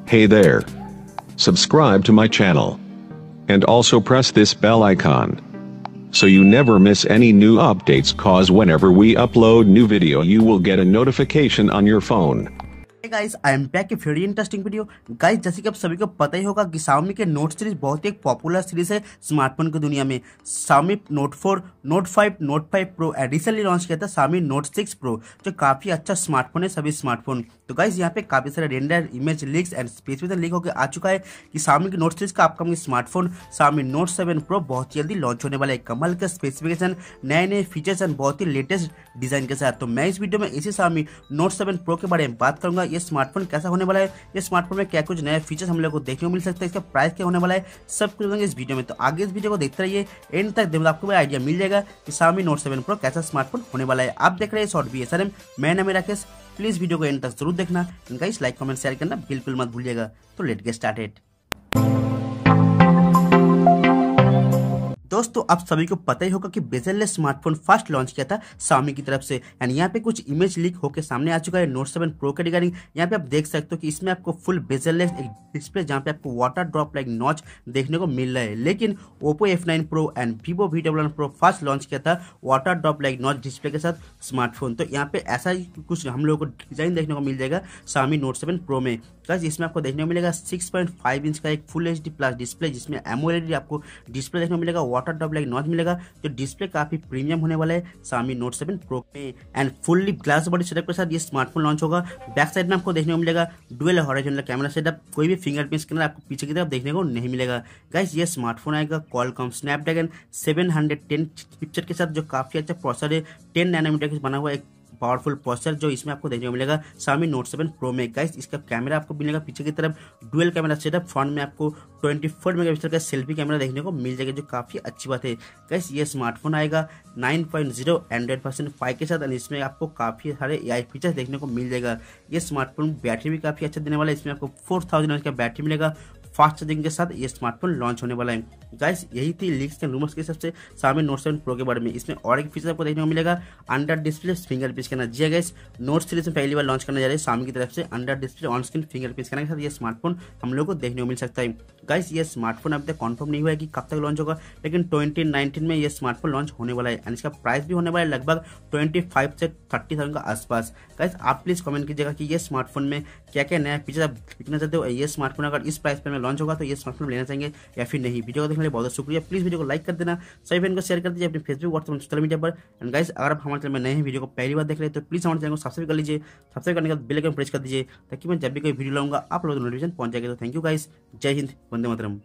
Hey there. Subscribe to my channel. And also press this bell icon, so you never miss any new updates, cause whenever we upload new video you will get a notification on your phone. Hey guys, I am back a very interesting video. Guys, जैसे कि आप सभी को पता ही होगा कि Xiaomi के note series बहुत ही एक पॉपुलर सीरीज है स्मार्टफोन की दुनिया में। Xiaomi note 4, note 5, note 5 pro recently launch किया था Xiaomi नोट 6 प्रो, जो काफी अच्छा स्मार्टफोन है सभी स्मार्टफोन। तो गाइज यहाँ पे काफी सारे render image leaks and specification leak होकर आ चुका है कि Xiaomi की नोट सीरीज का upcoming smartphone Xiaomi note 7 pro बहुत जल्दी लॉन्च होने वाला है। कमाल का स्पेसिफिकेशन, नए फीचर्स एंड बहुत ही लेटेस्ट डिजाइन के साथ। तो मैं इस वीडियो में इसी Xiaomi नोट 7 प्रो के बारे में बात करूंगा। ये स्मार्टफोन कैसा होने वाला है, ये स्मार्टफोन में क्या कुछ नए फीचर्स हम लोग को देखने को मिल सकता है, इसका प्राइस क्या होने वाला है, सब कुछ बताएंगे इस वीडियो में। तो आगे इस वीडियो को देखते रहिए एंड तक, देखो आपको आइडिया मिल जाएगा कि Xiaomi नोट 7 प्रो कैसा स्मार्टफोन होने वाला है। आप देख रहे हैं शॉर्ट BSRM, मैं नाम है राकेश। प्लीज वीडियो को एंड तक जरूर देखना, गाइस लाइक कमेंट शेयर करना बिल्कुल मत भूलिएगा। तो लेट्स गेट स्टार्टेड। दोस्तों, आप सभी को पता ही होगा कि बेजरलेस स्मार्टफोन फर्स्ट लॉन्च किया था Xiaomi की तरफ से एंड यहाँ पे कुछ इमेज लीक होकर सामने आ चुका है नोट 7 प्रो के रिगार्डिंग। यहाँ पे आप देख सकते हो कि इसमें आपको फुल बेजरलेस एक डिस्प्ले, जहाँ पे आपको वाटर ड्रॉप लाइक नॉच देखने को मिल रहा है। लेकिन Oppo F9 pro and Vivo V11 pro first launch किया था water drop like notch display के साथ स्मार्टफोन। तो यहाँ पे ऐसा ही कुछ हम लोगों को डिजाइन देखने को मिल जाएगा Xiaomi नोट 7 प्रो में। गाइस, इसमें आपको देखने को मिलेगा 6.5 इंच का एक फुल HD प्लस डिस्प्ले, जिसमें AMOLED आपको डिस्प्ले देखने को मिलेगा, वाटर ड्रॉप लाइक नॉच मिलेगा। जो डिस्प्ले काफी प्रीमियम होने वाला है Xiaomi नोट 7 प्रो में and fully glass body setup के साथ ये स्मार्टफोन लॉन्च होगा। बैक साइड में आपको देखने को मिलेगा डुअल हॉरिजॉन्टल कैमरा सेटअप, कोई भी फिंगरप्रिंट स्कैनर आपको पीछे की तरफ देखने को नहीं मिलेगा। गाइस, ये स्मार्टफोन आएगा Qualcomm Snapdragon 710 चिपसेट के साथ, जो काफी अच्छा प्रोसेसर है। 10 नैनोमीटर का बना हुआ एक पावरफुल प्रोसेसर जो इसमें आपको देखने को मिलेगा Xiaomi नोट 7 प्रो में। गाइस, इसका कैमरा आपको मिलेगा पीछे की तरफ डुअल कैमरा सेटअप, फ्रंट में आपको 24 मेगापिक्सल का सेल्फी कैमरा देखने को मिल जाएगा, जो काफी अच्छी बात है। गाइस, ये स्मार्टफोन आएगा 9.0 एंड्रॉइड वर्जन 5 के साथ एंड इसमें आपको काफी सारे AI फीचर्स देखने को मिल जाएगा। ये स्मार्टफोन बैटरी भी काफी अच्छा देने वाला है, इसमें आपको 4000 mAh का बैटरी मिलेगा। फास्ट चार्जिंग के साथ ये स्मार्टफोन लॉन्च होने वाला है। गाइस, यही थी लीक्स के रूमर्स के हिसाब से Xiaomi नोट 7 प्रो के बारे में। इसमें और एक फीचर आपको देखने को मिलेगा अंडर डिस्प्ले फिंगरप्रिंट स्कैनर। जी गाइस, नोट सीरीज में पहली बार लॉन्च करने जा रहे हैं Xiaomi की तरफ से under display on screen fingerprint scanner के साथ ये स्मार्टफोन हम लोग को देखने को मिल सकता है। गाइस, ये स्मार्टफोन अभी तक कंफर्म नहीं हुआ है कि कब तक लॉन्च होगा, लेकिन 2019 में ये स्मार्टफोन लॉन्च होने वाला है एंड इसका प्राइस भी होने वाला है लगभग 25 से 30,000 का आसपास। गाइस, आप प्लीज कमेंट कीजिएगा कि ये स्मार्टफोन में क्या क्या नया फीचर आप देखना चाहते हो। ये स्मार्टफोन अगर इस प्राइस पर में लॉन्च होगा तो ये स्मार्टफोन लेना चाहेंगे या फिर नहीं। वीडियो को देखने के लिए बहुत शुक्रिया। प्लीज वीडियो को लाइक कर देना, सभी फ्रेंड को शेयर कर दीजिए अपने फेसबुक व्हाट्सएप सोशल मीडिया पर। एंड गाइस, अगर आप हमारे चैनल में नए हैं, वीडियो को पहली बार देख रहे हैं, तो प्लीज हमारे चैनल को सब्सक्राइब कर लीजिए। सब्सक्राइब करने के बाद बेल आइकन प्रेस कर दीजिए ताकि मैं जब भी कोई वीडियो लाऊंगा आप लोगों को नोटिफिकेशन पहुंच जाएगा। तो थैंक यू गाइस, जय हिंद, वंदे मातरम।